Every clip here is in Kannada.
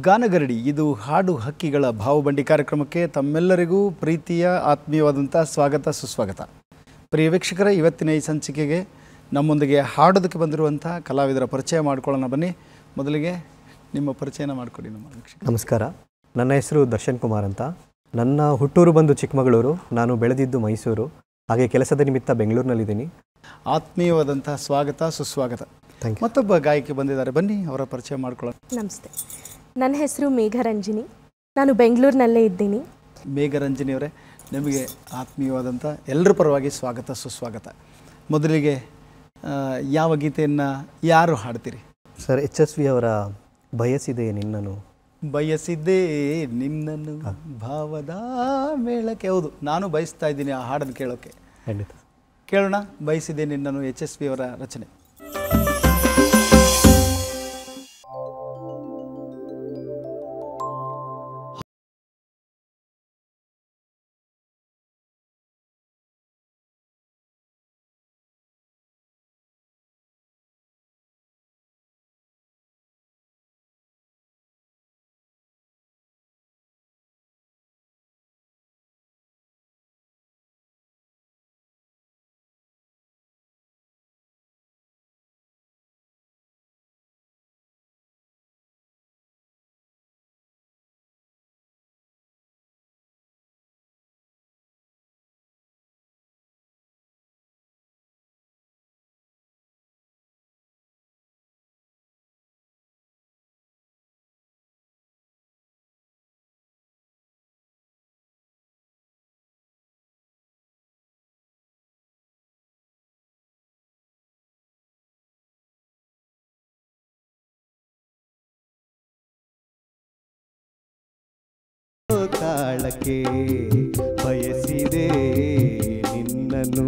ಗಾನಗರಡಿ ಇದು ಹಾಡು ಹಕ್ಕಿಗಳ ಭಾವಬಂಡಿ ಕಾರ್ಯಕ್ರಮಕ್ಕೆ ತಮ್ಮೆಲ್ಲರಿಗೂ ಪ್ರೀತಿಯ ಆತ್ಮೀಯವಾದಂಥ ಸ್ವಾಗತ ಸುಸ್ವಾಗತ. ಪ್ರಿಯ ವೀಕ್ಷಕರೇ, ಇವತ್ತಿನ ಈ ಸಂಚಿಕೆಗೆ ನಮ್ಮೊಂದಿಗೆ ಹಾಡೋದಕ್ಕೆ ಬಂದಿರುವಂಥ ಕಲಾವಿದರ ಪರಿಚಯ ಮಾಡ್ಕೊಳ್ಳೋಣ ಬನ್ನಿ. ಮೊದಲಿಗೆ ನಿಮ್ಮ ಪರಿಚಯನ ಮಾಡಿಕೊಡಿ ನಮ್ಮ ವೀಕ್ಷಕ. ನಮಸ್ಕಾರ, ನನ್ನ ಹೆಸರು ದರ್ಶನ್ ಕುಮಾರ್ ಅಂತ. ನನ್ನ ಹುಟ್ಟೂರು ಬಂದು ಚಿಕ್ಕಮಗಳೂರು, ನಾನು ಬೆಳೆದಿದ್ದು ಮೈಸೂರು, ಹಾಗೆ ಕೆಲಸದ ನಿಮಿತ್ತ ಬೆಂಗಳೂರಿನಲ್ಲಿದ್ದೀನಿ. ಆತ್ಮೀಯವಾದಂಥ ಸ್ವಾಗತ ಸುಸ್ವಾಗತ. ಮತ್ತೊಬ್ಬ ಗಾಯಕಿ ಬಂದಿದ್ದಾರೆ, ಬನ್ನಿ ಅವರ ಪರಿಚಯ ಮಾಡ್ಕೊಳ್ಳೋಣ. ನಮಸ್ತೆ, ನನ್ನ ಹೆಸರು ಮೇಘರಂಜಿನಿ, ನಾನು ಬೆಂಗಳೂರಿನಲ್ಲೇ ಇದ್ದೀನಿ. ಮೇಘರಂಜಿನಿ ಅವರೇ, ನಿಮಗೆ ಆತ್ಮೀಯವಾದಂಥ ಎಲ್ಲರ ಪರವಾಗಿ ಸ್ವಾಗತ ಸುಸ್ವಾಗತ. ಮೊದಲಿಗೆ ಯಾವ ಗೀತೆಯನ್ನು ಯಾರು ಹಾಡ್ತೀರಿ? ಸರ್, HSV ಅವರ ಬಯಸಿದೆ ನಿನ್ನನು. ಬಯಸಿದ್ದೇ ನಿನ್ನನ್ನು ಭಾವದ ಮೇಳಕ್ಕೆ. ಹೌದು, ನಾನು ಬಯಸ್ತಾ ಇದ್ದೀನಿ ಆ ಹಾಡನ್ನು ಕೇಳೋಕ್ಕೆ. ಖಂಡಿತ ಕೇಳೋಣ. ಬಯಸಿದೆ ನಿನ್ನನ್ನು, HSV ಅವರ ರಚನೆ. ತಾಳಕ್ಕೆ ಬಯಸಿದೆ ನಿನ್ನನು,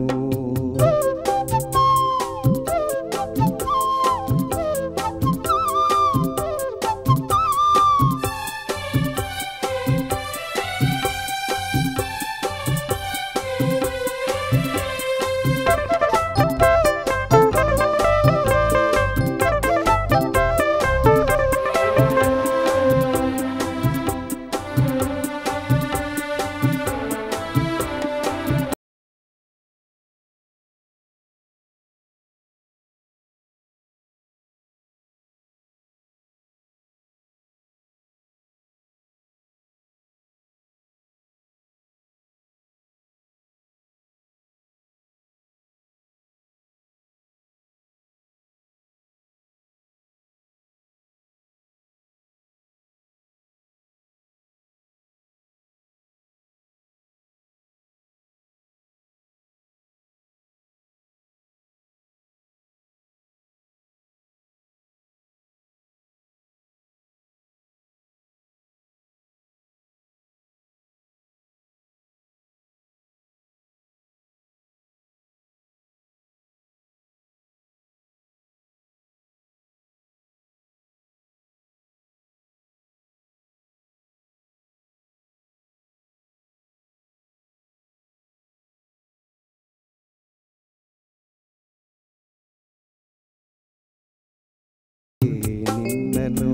ನಿನ್ನನು.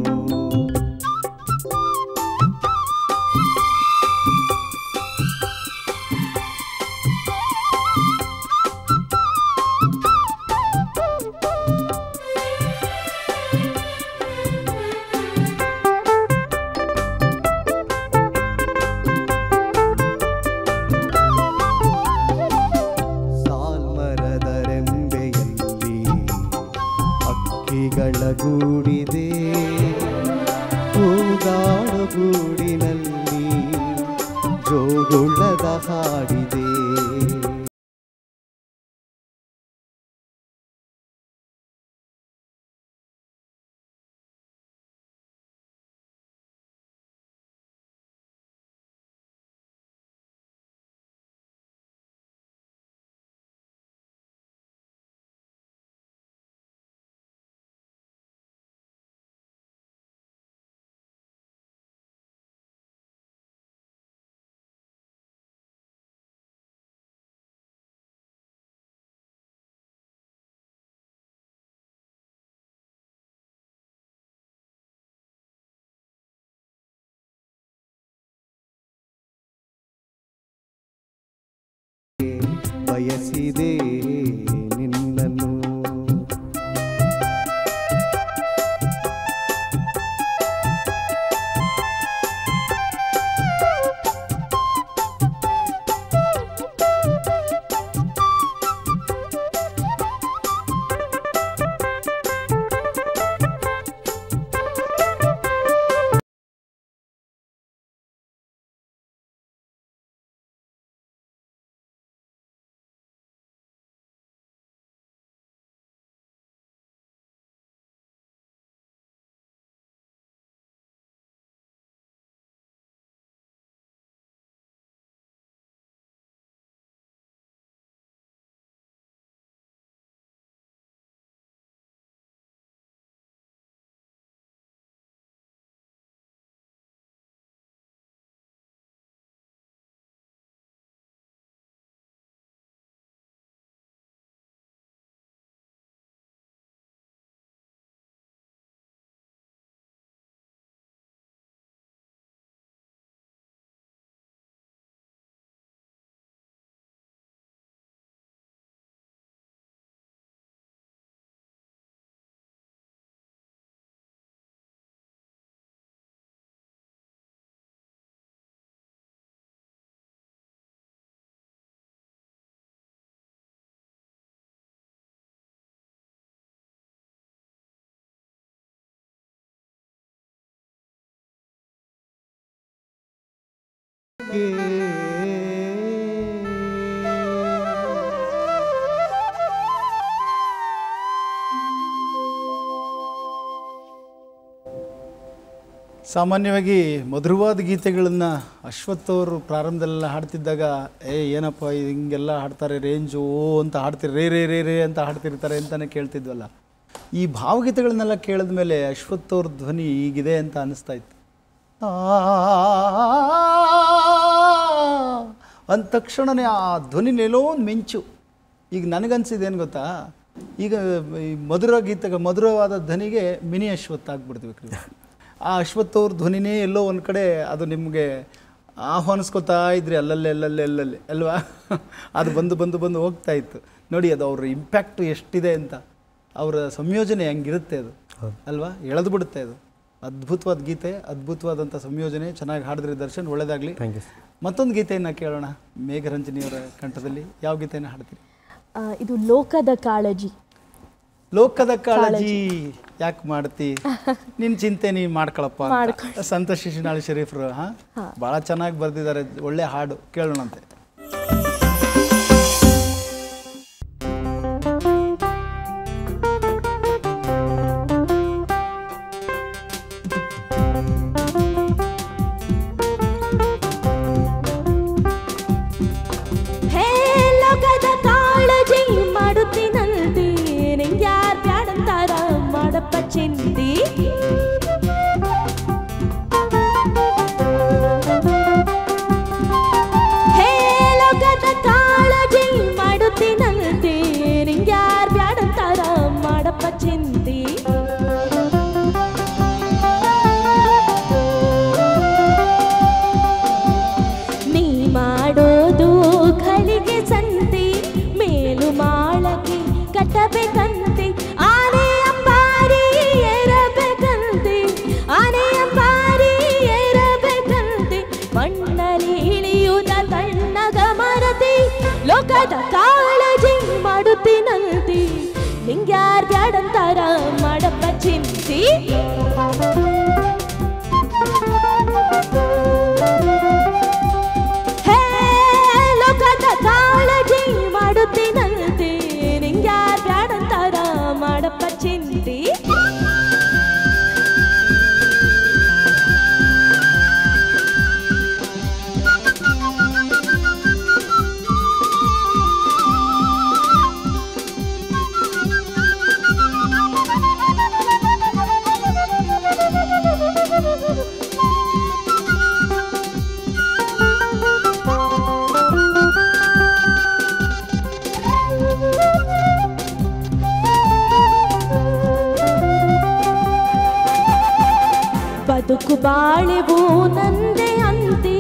ಸಾಲ್ಮರದ ರೆಂಬೆಯಲ್ಲಿ ಹಕ್ಕಿಗಳ ಗೂಡಿದೆ, ಹೂಗಾಡು ಗೂಡಿನಲ್ಲಿ ಜೋಗುಳದ ಹಾಡಿದೆ. ಬಯಸಿದೆ ನಿನ್ನನ್ನು. ಸಾಮಾನ್ಯವಾಗಿ ಮಧುರವಾದ ಗೀತೆಗಳನ್ನು ಅಶ್ವಥ್ ಅವರು ಪ್ರಾರಂಭದಲ್ಲೆಲ್ಲ ಹಾಡ್ತಿದ್ದಾಗ ಏನಪ್ಪ ಹಿಂಗೆಲ್ಲ ಹಾಡ್ತಾರೆ, ರೇಂಜು ಓ ಅಂತ ಹಾಡ್ತಿರಿ, ರೇ ರೇ ರೇ ರೇ ಅಂತ ಹಾಡ್ತಿರ್ತಾರೆ ಅಂತಲೇ ಕೇಳ್ತಿದ್ವಲ್ಲ. ಈ ಭಾವಗೀತೆಗಳನ್ನೆಲ್ಲ ಕೇಳಿದ ಮೇಲೆ ಅಶ್ವಥ್ ಅವ್ರ ಧ್ವನಿ ಹೀಗಿದೆ ಅಂತ ಅನ್ನಿಸ್ತಾ ಇತ್ತು. ಅಂದ ತಕ್ಷಣವೇ ಆ ಧ್ವನಿನೆಲ್ಲೋ ಒಂದು ಮಿಂಚು. ಈಗ ನನಗನ್ಸಿದ್ದೇನು ಗೊತ್ತಾ, ಈಗ ಈ ಮಧುರವಾದ ಧ್ವನಿಗೆ ಮಿನಿ ಅಶ್ವಥ್ ಆಗ್ಬಿಡ್ತೀವಿ. ಆ ಅಶ್ವಥ್ ಅವ್ರ ಧ್ವನಿನೇ ಎಲ್ಲೋ ಒಂದು ಕಡೆ ಅದು ನಿಮಗೆ ಆಹ್ವಾನಿಸ್ಕೊತಾ ಇದ್ರಿ ಅಲ್ಲಲ್ಲೇ ಅಲ್ವಾ. ಅದು ಬಂದು ಹೋಗ್ತಾ ಇತ್ತು ನೋಡಿ. ಅದು ಅವ್ರ ಇಂಪ್ಯಾಕ್ಟು ಎಷ್ಟಿದೆ ಅಂತ, ಅವರ ಸಂಯೋಜನೆ ಹೆಂಗಿರುತ್ತೆ ಅದು ಅಲ್ವಾ, ಎಳೆದು ಬಿಡುತ್ತೆ ಅದು. ಅದ್ಭುತವಾದ ಗೀತೆ, ಅದ್ಭುತವಾದಂಥ ಸಂಯೋಜನೆ, ಚೆನ್ನಾಗಿ ಹಾಡಿದ್ರಿ ದರ್ಶನ್, ಒಳ್ಳೆಯದಾಗಲಿ. ಮತ್ತೊಂದು ಗೀತೆಯನ್ನು ಕೇಳೋಣ ಮೇಘರಂಜನಿಯವರ ಕಂಠದಲ್ಲಿ. ಯಾವ ಗೀತೆಯನ್ನು ಹಾಡ್ತೀರಿ? ಇದು ಲೋಕದ ಕಾಳಜಿ. ಲೋಕದ ಕಾಳಜಿ ಯಾಕೆ ಮಾಡ್ತಿ, ನಿನ್ನ ಚಿಂತೆ ನೀ ಮಾಡ್ಕೊಳಪ್ಪ ಅಂತ ಸಂತೋಷ್ ಶಿಶಿನಾಳ್ ಶರೀಫ್ರು ಭಾಳ ಚೆನ್ನಾಗಿ ಬರೆದಿದ್ದಾರೆ. ಒಳ್ಳೆ ಹಾಡು, ಕೇಳೋಣಂತೆ. ಚಿಂತಿ ಹೇ ಲೋಕದ ಕಾಳಜಿ ಮಾಡುತ್ತೀನಂತೆ, ನಿಂಗ್ಯಾರ್ ಬ್ಯಾಡಂತಾರ ಮಾಡಪ್ಪ ಚಿಂತಿ. ನೀ ಮಾಡೋದು ಘಳಿಗೆ ಸಂತಿ, ಮೇಲು ಮಾಳಕ್ಕೆ ಕಟ್ಟಬೇಕಂತೆ. ಲೋಕದ ಕಾಳಜಿ ಮಾಡುತ್ತೀನಂತಿ, ನಿಂಗ್ಯಾರ್ ಬ್ಯಾಡಂತಾರ ಮಾಡಪ್ಪ ಚಿಂತಿ. ಹೇ ಲೋಕದ ಕಾಳಜಿ ಮಾಡುತ್ತೀನಂತಿ, ನಿಂಗ್ಯಾರ್ ಬ್ಯಾಡಂತಾರ ಮಾಡಪ್ಪ ಚಿಂತಿ. ಬದುಕು ಬಾಳೆವು ನಂದೆ ಅಂತಿ,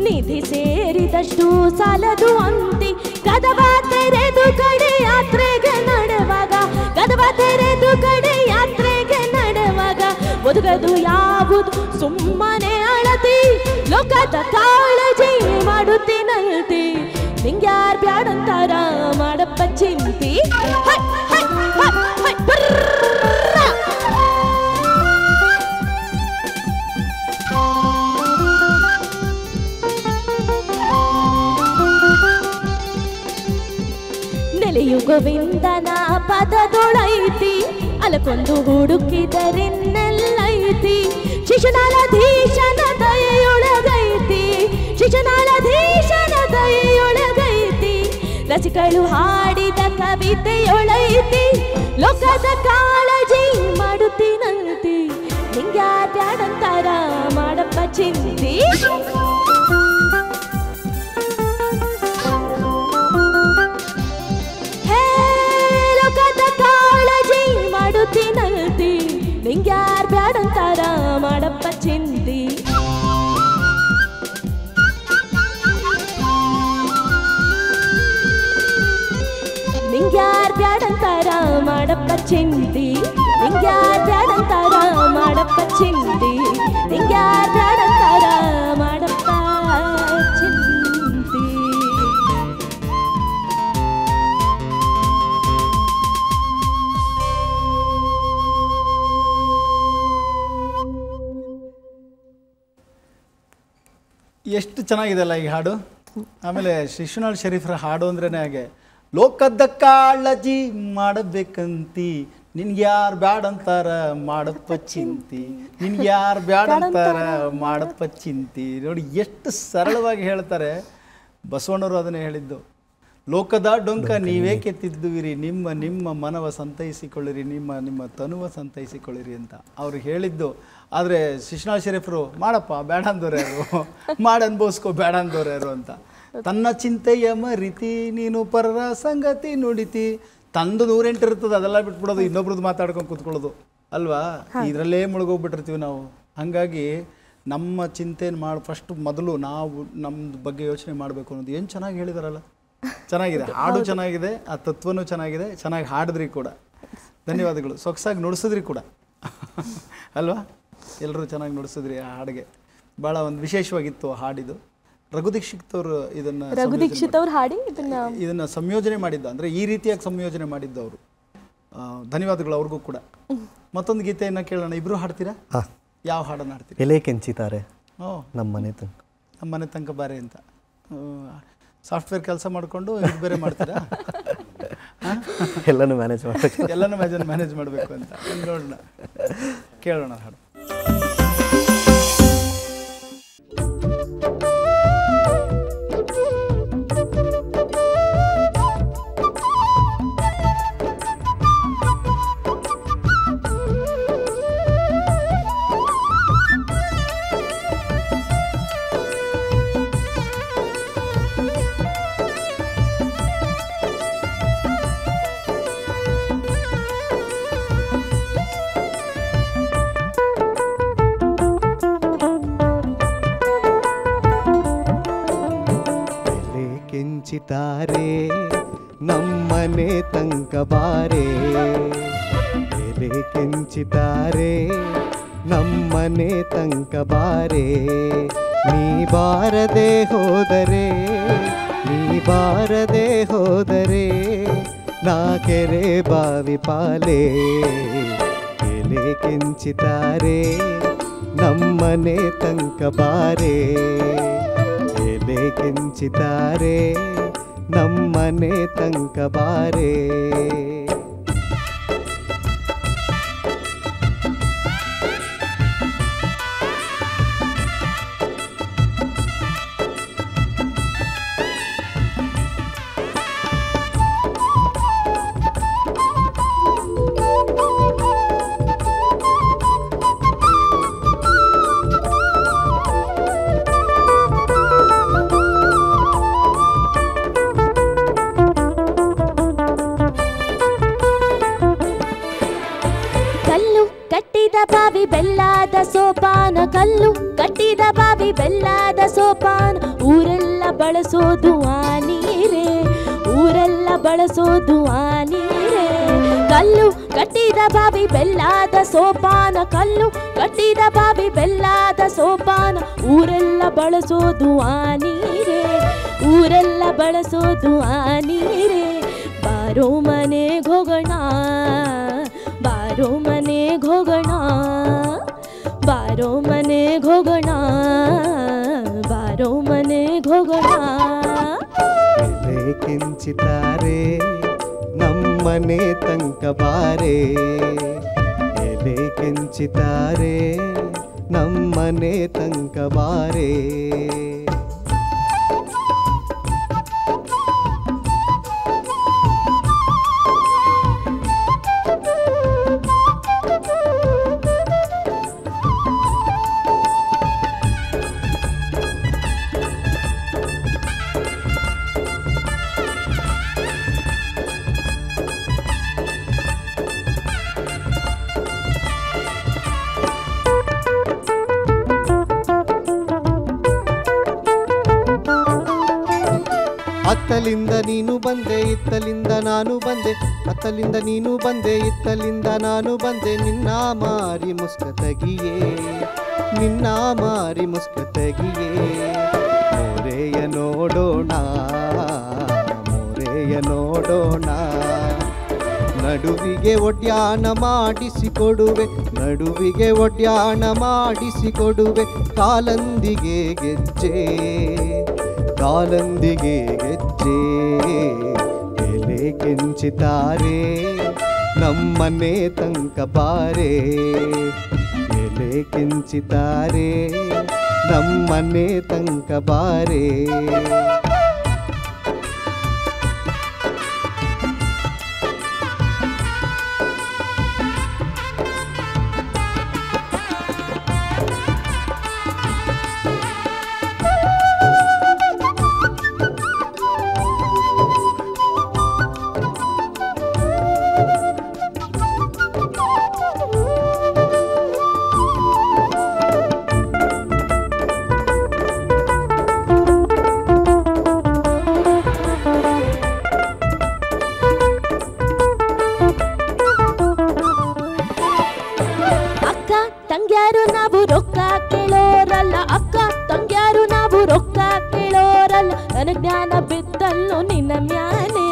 ನಿಧಿ ಸೇರಿದಷ್ಟು ಸಾಲದು ಅಂತಿ. ಕದವ ದೊಡ್ಡದು ಯಾವುದು ಸುಮ್ಮನೆ ಅಳತಿ ಲೋಕದ ಕಾಳಜಿ ಮಾಡುತ್ತೀನಲ್ತಿ ನಿಂಗ್ಯಾರ್ ಬ್ಯಾಡಂತಾರ ಮಾಡಪ್ಪ ಚಿಂತಿ ಹೈ, ಹೈ, ಹೈ, ಹೈ, ಬರ್ರ. ನೆಲೆಯು ಗೋವಿಂದನ ಪದದೊಳೈತಿ ಅಲಕೊಂದು ಹುಡುಕಿದರಿನ್ನೆಲ್ಲೈತಿ ಶಿಶುನಾಳಧೀಶನ ದಯೆಯೊಳಗೈತಿ ಶಿಶುನಾಳಧೀಶನ ದಯೆಯೊಳಗೈತಿ ರಸಿಕಳು ಹಾಡಿದ ಕವಿತೆಯೊಳೈತಿ ಲೋಕದ ಕಾಳಜಿ ಮಾಡುತ್ತೀನಂತಿ ನಿಂಗ್ಯಾರ್ ಬ್ಯಾಡಂತಾರ ಮಾಡಪ್ಪ ಚಿಂತಿ ಕಾಳಜಿ ಮಾಡುತ್ತೀನಲ್ತಿ ನಿಂಗ್ಯಾರ್ ಬ್ಯಾಡಂತಾರ ಮಾಡಪ್ಪ ಚಿಂತಿ ನಿಂಗ್ಯಾರ್ ಬ್ಯಾಡಂತಾರ ಮಾಡಪ್ಪ ಚಿಂತಿ ನಿಂಗ್ಯಾರ್ ಬ್ಯಾಡಂತಾರ ಮಾಡಪ್ಪ ಚಿಂತಿ ನಿಂಗ್ಯಾರ್ ಬ್ಯಾಡಂತಾರ ಮಾಡಪ್ಪ ಚಿಂತಿ. ಎಷ್ಟು ಚೆನ್ನಾಗಿದೆಲ್ಲ ಈ ಹಾಡು. ಆಮೇಲೆ ಶಿಶುನಾಳ್ ಶರೀಫ್ರ ಹಾಡು ಅಂದ್ರೇ ಹಾಗೆ ಲೋಕದ ಕಾಳಜಿ ಮಾಡಬೇಕಂತಿ ನಿನ್ಗೆ ಯಾರು ಬ್ಯಾಡಂತಾರ ಮಾಡಪ್ಪ ಚಿಂತಿ ನಿನ್ಗೆ ಯಾರು ಬ್ಯಾಡಂತಾರ ಮಾಡಪ್ಪ ಚಿಂತಿ. ನೋಡಿ ಎಷ್ಟು ಸರಳವಾಗಿ ಹೇಳ್ತಾರೆ. ಬಸವಣ್ಣವರು ಅದನ್ನೇ ಹೇಳಿದ್ದು, ಲೋಕದ ಡೊಂಕ ನೀವೇ ಕೆತ್ತಿದ್ದುವಿರಿ, ನಿಮ್ಮ ನಿಮ್ಮ ಮನವ ಸಂತೈಸಿಕೊಳ್ಳಿರಿ, ನಿಮ್ಮ ನಿಮ್ಮ ತನುವ ಸಂತೈಸಿಕೊಳ್ಳಿರಿ ಅಂತ ಅವ್ರು ಹೇಳಿದ್ದು. ಆದರೆ ಶಿಶುನಾಳ್ ಶರೀಫರು ಮಾಡಪ್ಪ ಬೇಡ ಅಂದವ್ರು ಯಾರು, ಮಾಡಿ ಅನ್ಭವಿಸ್ಕೋ ಬೇಡ ಅಂದವ್ರು ಯಾರು ಅಂತ. ತನ್ನ ಚಿಂತೆಯ ಮರಿತಿ ನೀನು ಪರರ ಸಂಗತಿ ನುಡಿತಿ. ತಂದು 108 ಇರ್ತದೆ, ಅದೆಲ್ಲ ಬಿಟ್ಬಿಡೋದು, ಇನ್ನೊಬ್ರದ್ದು ಮಾತಾಡ್ಕೊಂಡು ಕೂತ್ಕೊಳ್ಳೋದು ಅಲ್ವಾ. ಇದರಲ್ಲೇ ಮುಳುಗೋಗ್ಬಿಟ್ಟಿರ್ತೀವಿ ನಾವು. ಹಾಗಾಗಿ ನಮ್ಮ ಚಿಂತೆಯನ್ನು ಮಾಡಿ ಫಸ್ಟ್ ಮೊದಲು ನಾವು ನಮ್ಮ ಬಗ್ಗೆ ಯೋಚನೆ ಮಾಡಬೇಕು ಅನ್ನೋದು. ಏನು ಚೆನ್ನಾಗಿ ಹೇಳಿದಾರಲ್ಲ, ಚೆನ್ನಾಗಿದೆ ಹಾಡು, ಚೆನ್ನಾಗಿದೆ, ಆ ತತ್ವನೂ ಚೆನ್ನಾಗಿದೆ, ಚೆನ್ನಾಗಿ ಹಾಡಿದ್ರಿ ಕೂಡ. ಧನ್ಯವಾದಗಳು. ಸೊಗಸಾಗಿ ನುಡಿಸಿದ್ರಿ ಕೂಡ ಅಲ್ವಾ. ಎಲ್ಲರೂ ಚೆನ್ನಾಗಿ ನುಡಿಸಿದ್ರಿ ಆ ಹಾಡಿಗೆ. ಭಾಳ ಒಂದು ವಿಶೇಷವಾಗಿತ್ತು ಆ ಹಾಡಿದು. ರಘು ದೀಕ್ಷಿತ್ ಅವರು ಇದನ್ನು ಸಂಯೋಜನೆ ಮಾಡಿದ್ದ, ಅಂದರೆ ಈ ರೀತಿಯಾಗಿ ಸಂಯೋಜನೆ ಮಾಡಿದ್ದು ಅವರು. ಧನ್ಯವಾದಗಳು ಅವ್ರಿಗೂ ಕೂಡ. ಮತ್ತೊಂದು ಗೀತೆಯನ್ನು ಕೇಳೋಣ. ಇಬ್ರು ಹಾಡ್ತೀರಾ? ಯಾವ ಹಾಡನ್ನು ಹಾಡ್ತೀರಾ? ಎಲೆ ಕೆಂಚಿತಾರೆ. ನಮ್ಮ ಮನೆ ತನಕ ಬಾರೆ ಅಂತ. ಸಾಫ್ಟ್ವೇರ್ ಕೆಲಸ ಮಾಡಿಕೊಂಡು ಇದು ಬೇರೆ ಮಾಡ್ತೀರಾ? ಎಲ್ಲನೂ ಮ್ಯಾನೇಜ್ ಮಾಡಬೇಕು, ಎಲ್ಲನೂ ಮ್ಯಾನೇಜ್ ಮಾಡಬೇಕು ಅಂತ. ನೋಡೋಣ, ಕೇಳೋಣ ಹಾಡು. ಕೆಂಚಿತಾರೆ ನಮ್ಮನೆ ತನಕ ಬಾರೆ, ಎಲೆ ಕೆಂಚಿತಾರೆ ನಮ್ಮನೆ ತನಕ ಬಾರೆ. ನೀ ಬಾರದೆ ಹೋದರೆ, ನೀ ಬಾರದೆ ಹೋದರೆ ನಾ ಕೆರೆ ಬಾವಿ ಪಾಲೆ. ಎಲೆ ಕೆಂಚಿತಾರೆ ನಮ್ಮನೆ ತನಕ ಬಾರೆ, ಎಲೆ ಕೆಂಚಿತಾರೆ ನಮ್ಮನೆ ತನಕ ಬಾರೆ. ಬಾವಿ ಬೆಲ್ಲದ ಸೋಪಾನ, ಕಲ್ಲು ಕಟ್ಟಿದ ಬಾವಿ ಬೆಲ್ಲದ ಸೋಪಾನ. ಊರೆಲ್ಲ ಬಳಸೋದು ಆ ನೀರೇ, ಊರೆಲ್ಲ ಬಳಸೋದು ಆ ನೀರೇ. ಕಲ್ಲು ಕಟ್ಟಿದ ಬಾವಿ ಬೆಲ್ಲದ ಸೋಪಾನ, ಕಲ್ಲು ಕಟ್ಟಿದ ಬಾವಿ ಬೆಲ್ಲದ ಸೋಪಾನ, ಊರೆಲ್ಲ ಬಳಸೋದು ಆ ನೀರೇ, ಊರೆಲ್ಲ ಬಳಸೋದು ಆ ನೀರೇ. ಬಾರೋ ಮನೆಗೆ ಹೋಗೋಣ, ಬಾರೋ ಮನೆಗೆ ಹೋಗೋಣ, ಬಾರೋ ಮನೆಗೆ ಹೋಗೋಣ, ಬಾರೋ ಮನೆಗೆ ಹೋಗೋಣ. ಎಲೆ ಕೆಂಚಿತಾರೆ ನಮ್ಮನೆ ತನಕ ಬಾರೆ, ಎಲೆ ಕೆಂಚಿತಾರೆ ನಮ್ಮನೆ ತನಕ ಬಾರೆ. ಅತ್ತಲಿಂದ ನೀನು ಬಂದೆ, ಇತ್ತಲಿಂದ ನಾನು ಬಂದೆ, ಅತ್ತಲಿಂದ ನೀನು ಬಂದೆ, ಇತ್ತಲಿಂದ ನಾನು ಬಂದೆ. ನಿನ್ನ ಮಾರಿ ಮುಸ್ಕ ತಗಿಯೇ, ನಿನ್ನ ಮಾರಿ ಮುಸ್ಕ ತಗಿಯೇ. ಮೋರೆಯ ನೋಡೋಣ, ಮೋರೆಯ ನೋಡೋಣ, ನಡುವಿಗೆ ಒಡ್ಯಾಣ ಮಾಡಿಸಿಕೊಡುವೆ, ನಡುವಿಗೆ ಒಡ್ಯಾಣ ಮಾಡಿಸಿಕೊಡುವೆ. ಕಾಲಂದಿಗೆ ಗೆಜ್ಜೆ, ಕಾಲಂದಿಗೆ ಗೆಜ್ಜೆ. ಎಲೆ ಕೆಂಚಿತಾರೆ ನಮ್ಮನೆ ತನಕ ಬಾರೆ, ಎಲೆ ಕೆಂಚಿತಾರೆ ನಮ್ಮನೆ ತನಕ ಬಾರೆ. ತಂಗ್ಯಾರು ನಾವು ರೊಕ್ಕ ಕೇಳೋರಲ್ಲ, ಅಕ್ಕ ತಂಗ್ಯಾರು ನಾವು ರೊಕ್ಕ ಕೇಳೋರಲ್ಲ. ನನ್ನ ಜ್ಞಾನ ಬಿತ್ತಲ್ಲೋ ನಿನ್ನ ಮ್ಯಾಲೆ,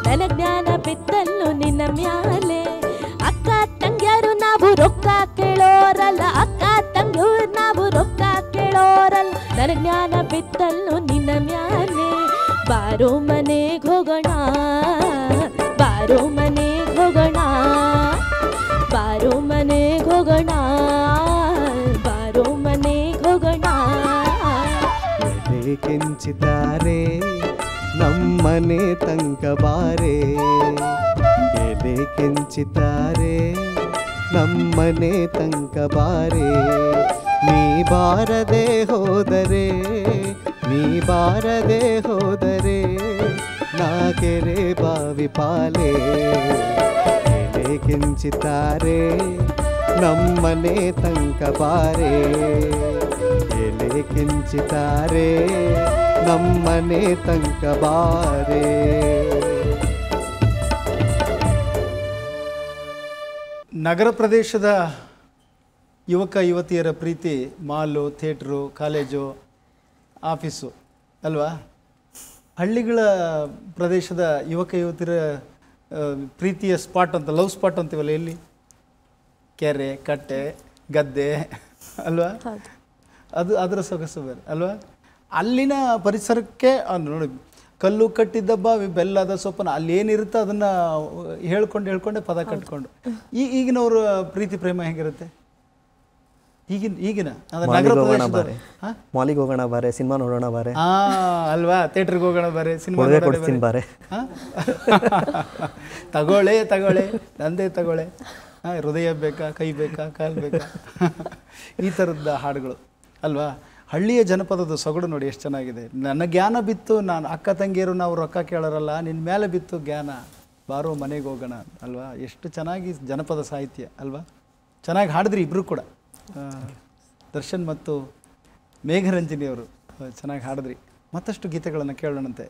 ನನ್ನ ಜ್ಞಾನ ಬಿತ್ತಲ್ಲೋ ನಿನ್ನ ಮ್ಯಾಲೆ. ಅಕ್ಕ ತಂಗ್ಯಾರು ನಾವು ರೊಕ್ಕ ಕೇಳೋರಲ್ಲ, ಅಕ್ಕ ತಂಗ್ಯಾರು ನಾವು ರೊಕ್ಕ ಕೇಳೋರಲ್ಲ. ನನ್ನ ಜ್ಞಾನ ಬಿತ್ತಲ್ಲೋ ನಿನ್ನ ಮ್ಯಾಲೆ. ಬಾರೋ ಮನೆಗೆ ಹೋಗೋಣ, ಬಾರೋ ಮನೆಗೆ ಹೋಗೋಣ, ಬಾರೋ ಮನೆಗೆ ಹೋಗೋಣ, ಬಾರೋ ಮನೆಗೆ ಹೋಗೋಣ. ಎಲೆ ಕೆಂಚಿತಾರೆ ನಮ್ಮನೆ ತನಕ ಬಾರೆ, ಎಲೆ ಕೆಂಚಿತಾರೆ ನಮ್ಮನೆ ತನಕ ಬಾರೆ. ನೀ ಬಾರದೆ ಹೋದರೆ, ನೀ ಬಾರದೆ ಹೋದರೆ, ನಾ ಕೆರೆ ಬಾವಿ ಪಾಲೆ. ಎಲೆ ಕೆಂಚಿತಾರೆ ನಮ್ಮನೆ ತನಕ ಬಾರೆ, ಎಲೆ ಕೆಂಚಿತಾರೆ ನಮ್ಮನೆ ತನಕ ಬಾರೆ. ನಗರ ಪ್ರದೇಶದ ಯುವಕ ಯುವತಿಯರ ಪ್ರೀತಿ ಮಾಲು, ಥಿಯೇಟ್ರು, ಕಾಲೇಜು, ಆಫೀಸು ಅಲ್ವಾ? ಹಳ್ಳಿಗಳ ಪ್ರದೇಶದ ಯುವಕ ಯುವತಿಯರ ಪ್ರೀತಿಯ ಸ್ಪಾಟ್ ಅಂತ, ಲವ್ ಸ್ಪಾಟ್ ಅಂತೀವಲ್ಲ, ಎಲ್ಲಿ? ಕೆರೆ, ಕಟ್ಟೆ, ಗದ್ದೆ ಅಲ್ವಾ? ಅದು ಅದರ ಸೊಗಸು ಬೇರೆ ಅಲ್ವಾ? ಅಲ್ಲಿನ ಪರಿಸರಕ್ಕೆ ನೋಡಿ, ಕಲ್ಲು ಕಟ್ಟಿದ್ದ ಬಾವಿ ಬೆಲ್ಲದ ಸೊಪ್ಪನ, ಅಲ್ಲಿ ಏನಿರುತ್ತೆ ಅದನ್ನು ಹೇಳ್ಕೊಂಡೆ ಪದ ಕಟ್ಕೊಂಡು. ಈಗಿನವ್ರ ಪ್ರೀತಿ ಪ್ರೇಮ ಹೇಗಿರುತ್ತೆ? ಈಗಿನ ಮಾಲಿಗೆ ಹೋಗೋಣ ಬಾರೆ, ಸಿನಿಮಾ ನೋಡೋಣ ಬಾರೆ, ಅಲ್ವಾ? ಥಿಯೇಟ್ರಿಗೆ ಹೋಗೋಣ ಬಾರೆ, ಸಿನಿಮಾ ಬಾರೆ, ತಗೊಳ್ಳೆ ತಗೊಳ್ಳೆ ನಂದೇ ತಗೊಳ್ಳೆ, ಹೃದಯ ಬೇಕಾ, ಕೈ ಬೇಕಾ, ಕಾಲು ಬೇಕಾ, ಈ ಥರದ ಹಾಡುಗಳು ಅಲ್ವಾ? ಹಳ್ಳಿಯ ಜನಪದದ ಸೊಗಡು ನೋಡಿ ಎಷ್ಟು ಚೆನ್ನಾಗಿದೆ. ನನ್ನ ಜ್ಞಾನ ಬಿತ್ತು, ನಾನು ಅಕ್ಕ ತಂಗಿಯರು ನಾವು ರೊಕ್ಕ ಕೇಳೋರಲ್ಲ, ನಿನ್ನ ಮೇಲೆ ಬಿತ್ತು ಜ್ಞಾನ, ಬಾರೋ ಮನೆಗೆ ಹೋಗೋಣ ಅಲ್ವಾ? ಎಷ್ಟು ಚೆನ್ನಾಗಿ ಜನಪದ ಸಾಹಿತ್ಯ ಅಲ್ವಾ? ಚೆನ್ನಾಗಿ ಹಾಡಿದ್ರಿ ಇಬ್ಬರು ಕೂಡ, ದರ್ಶನ್ ಮತ್ತು ಮೇಘರಂಜನಿಯವರು ಚೆನ್ನಾಗಿ ಹಾಡಿದ್ರಿ. ಮತ್ತಷ್ಟು ಗೀತೆಗಳನ್ನು ಕೇಳೋಣಂತೆ.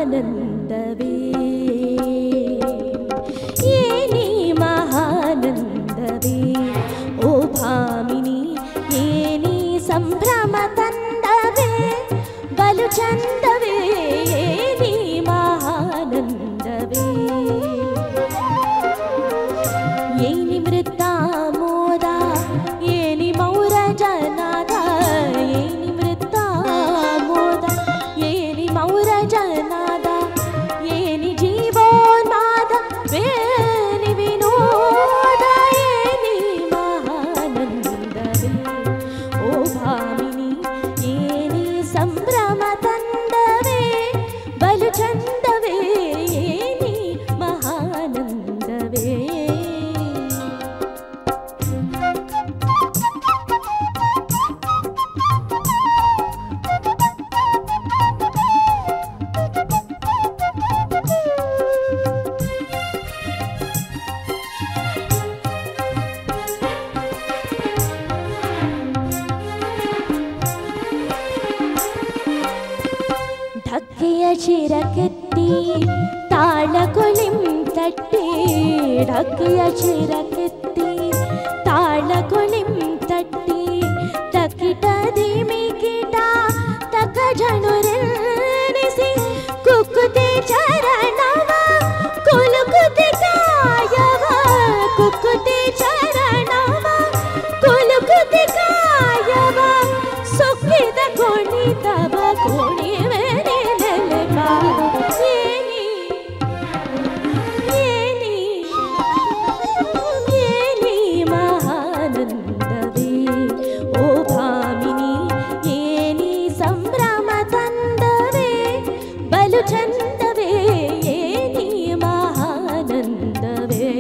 ಮಹಾನಂದವೇ ಏನಿ ಮಹಾನಂದವೇ ಓ ಭಾಮಿನಿ ಏನಿ ಸಂಭ್ರಮ ತಂದವೇ ಬಲು ಚಂದವೇ ಏನಿ ಮಹಾನಂದವೇ ಏನಿ ಮೃತಾಮೋದ ಏನಿ ಮೌರ ಜನಾದ ಏನಿ ಮೃತಾಮೋದ ಏನಿ ಮೌರ ಜನಾದ ಏನಿ ಜೀವೋನ್ಮಾದ ವೇನಿ ವಿನೋದ ಏನಿ ಮಹಾನಂದವೇ ಓ ಭಾಮಿನಿ ಏನಿ ಸಂಭ್ರಮ ತಂದವೇ ಬಲು ಚಂದವೇ ಏನಿ ಮಹಾನಂದವೇ ಢಕ್ಕೆಯ ಚಿರಕೆತ್ತಿ ತಾಳಕೊಳಿಂ ತಟ್ಟಿ ಢಕ್ಕೆಯ ಚಿರಕೆತ್ತಿ ತಾಳಕೊಳಿಂ ತಟ್ಟಿ ತಕಿಟ ಧಿಮಿಕಿಟ ತಕ ಜನುರೆನಿಸಿ ಕುಕ್ಕುತೆ ಚರಣವ ಕುಲುಕುತೆ ಕಾಯವ ಕುಕ್ಕುತೆ ಚರಣವ ಕುಲುಕುತೆ ಕಾಯವ ಸುಖಿದ ಕುಣಿತವ ಕುಣಿವೆ ಮಹಾನಂದವೇ ಓ ಭಾಮಿನಿ ಏನಿ ಸಂಭ್ರಮ ತಂದವೇ ಬಲು ಚಂದವೇ ಏನಿ ಮಹಾನಂದವೇ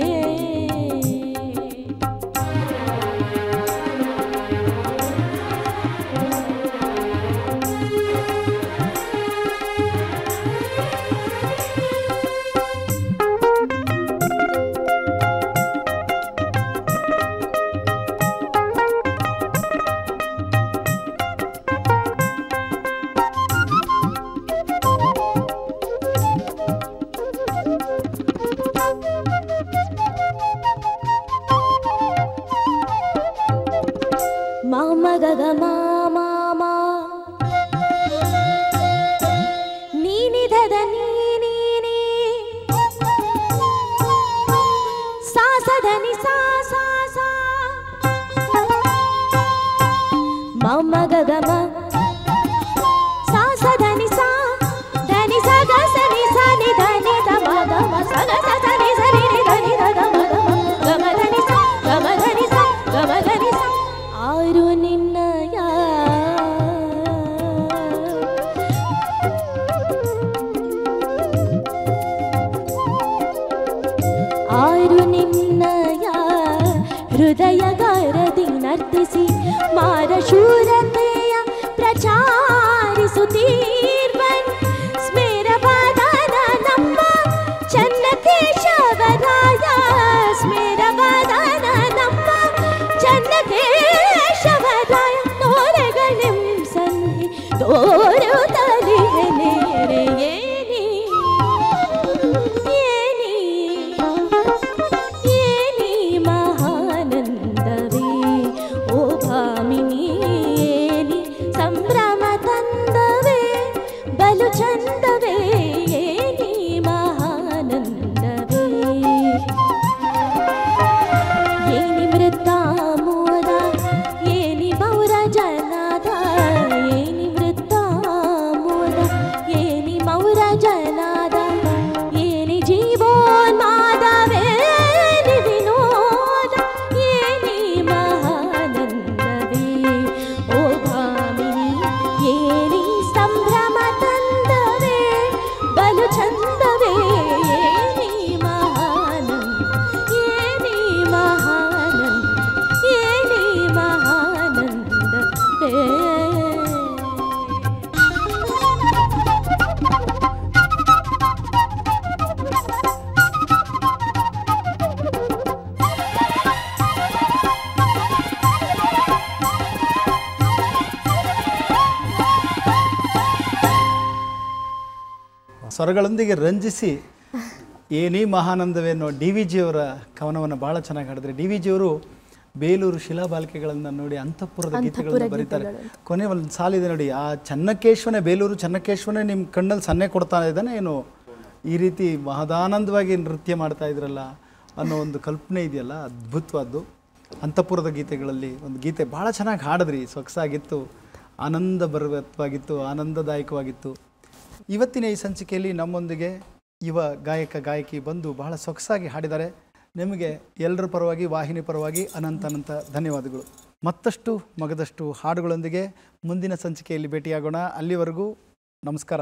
ಮಾಮ ಗಗ ಮಾಮ ನೀನಿಧದ ನೀನಿ ಸಾಸಧನಿ ಸಾ ಸಾ ಸಾ ಮಾಮ ಗಗ ಮ ಸಾಸಧನಿ ಸಾ ಧನಿ ಸ ಗ ಸ ನಿ ಸ ನಿ ಧನಿ ಧ ಮ ಗ ಮ ಸ ಗ ಸ ಸ ನಿ ಸ ನಿ ನಿ ಧನಿ ಧ ಗ ಮ ಗ ಮ ಗ ಮ ಧನಿ ಸ ಗ ಮ ಧನಿ ಸ ಗ ಮ ಧನಿ ಸ ಆರು ನಿನ್ನಯ ಆರು ನಿನ್ನಯ ಹೃದಯಗಾರದಿ ನರ್ತಿಸಿ ಮಾರಶೂರತೆಯ ಪ್ರಚಾರಿಸುತ್ತೀರ್ವನ್ ಸ್ಮೇರವಾದನ ನಮ್ಮ ಚನ್ನಕೇಶವರಾಯ ಸ್ಮೇರವಾದನ ನಮ್ಮ ಚನ್ನಕೇಶವರಾಯ ತೋರೆಗಳೆಂ ಸಂಧಿ ತೋರುತ್ತಲಿವೆ ನೇರೆ ಏನಿ ಏನಿ ಏನಿ ಮಹಾನಂದವೇ ಓ ಭಾಮಿನಿ ಏನಿ ಸಂಭ್ರಮ ತಂದವೇ ಬಲು ಚಂದವೇ ಏನಿ ಮಹಾನಂದವೇ ಏನಿ ಮೃತಾಮೋದ ಏನಿ ಮೌರ ಜನಾದ ಏನಿ ಮೃತಾಮೋದ ಸ್ವರಗಳೊಂದಿಗೆ ರಂಜಿಸಿ ಏನೇ ಮಹಾನಂದವೇನೋ ಡಿ ವಿ ಜಿಯವರ ಕವನವನ್ನು ಭಾಳ ಚೆನ್ನಾಗಿ ಹಾಡಿದ್ರೆ. ಡಿ ವಿ ಜಿಯವರು ಬೇಲೂರು ಶಿಲಾಬಾಲಿಕೆಗಳನ್ನು ನೋಡಿ ಅಂತಃಪುರದ ಗೀತೆಗಳನ್ನು ಬರೀತಾರೆ. ಕೊನೆ ಒಂದು ಸಾಲಿದೆ ನೋಡಿ, ಆ ಚೆನ್ನಕೇಶ್ವನೇ, ಬೇಲೂರು ಚೆನ್ನಕೇಶ್ವನೇ ನಿಮ್ಮ ಕಣ್ಣಲ್ಲಿ ಸನ್ನೆ ಕೊಡ್ತಾ ಇದ್ದಾನೆ ಏನು, ಈ ರೀತಿ ಮಹದಾನಂದವಾಗಿ ನೃತ್ಯ ಮಾಡ್ತಾ ಇದ್ರಲ್ಲ ಅನ್ನೋ ಒಂದು ಕಲ್ಪನೆ ಇದೆಯಲ್ಲ, ಅದ್ಭುತವಾದ್ದು. ಅಂತಃಪುರದ ಗೀತೆಗಳಲ್ಲಿ ಒಂದು ಗೀತೆ ಭಾಳ ಚೆನ್ನಾಗಿ ಹಾಡಿದ್ರಿ, ಸೊಗಸಾಗಿತ್ತು, ಆನಂದಭರಿತವಾಗಿತ್ತು, ಆನಂದದಾಯಕವಾಗಿತ್ತು. ಇವತ್ತಿನ ಈ ಸಂಚಿಕೆಯಲ್ಲಿ ನಮ್ಮೊಂದಿಗೆ ಯುವ ಗಾಯಕ ಗಾಯಕಿ ಬಂದು ಬಹಳ ಸೊಗಸಾಗಿ ಹಾಡಿದ್ದಾರೆ. ನಿಮಗೆ ಎಲ್ಲರ ಪರವಾಗಿ, ವಾಹಿನಿ ಪರವಾಗಿ ಅನಂತ ಧನ್ಯವಾದಗಳು. ಮತ್ತಷ್ಟು ಮಗದಷ್ಟು ಹಾಡುಗಳೊಂದಿಗೆ ಮುಂದಿನ ಸಂಚಿಕೆಯಲ್ಲಿ ಭೇಟಿಯಾಗೋಣ. ಅಲ್ಲಿವರೆಗೂ ನಮಸ್ಕಾರ.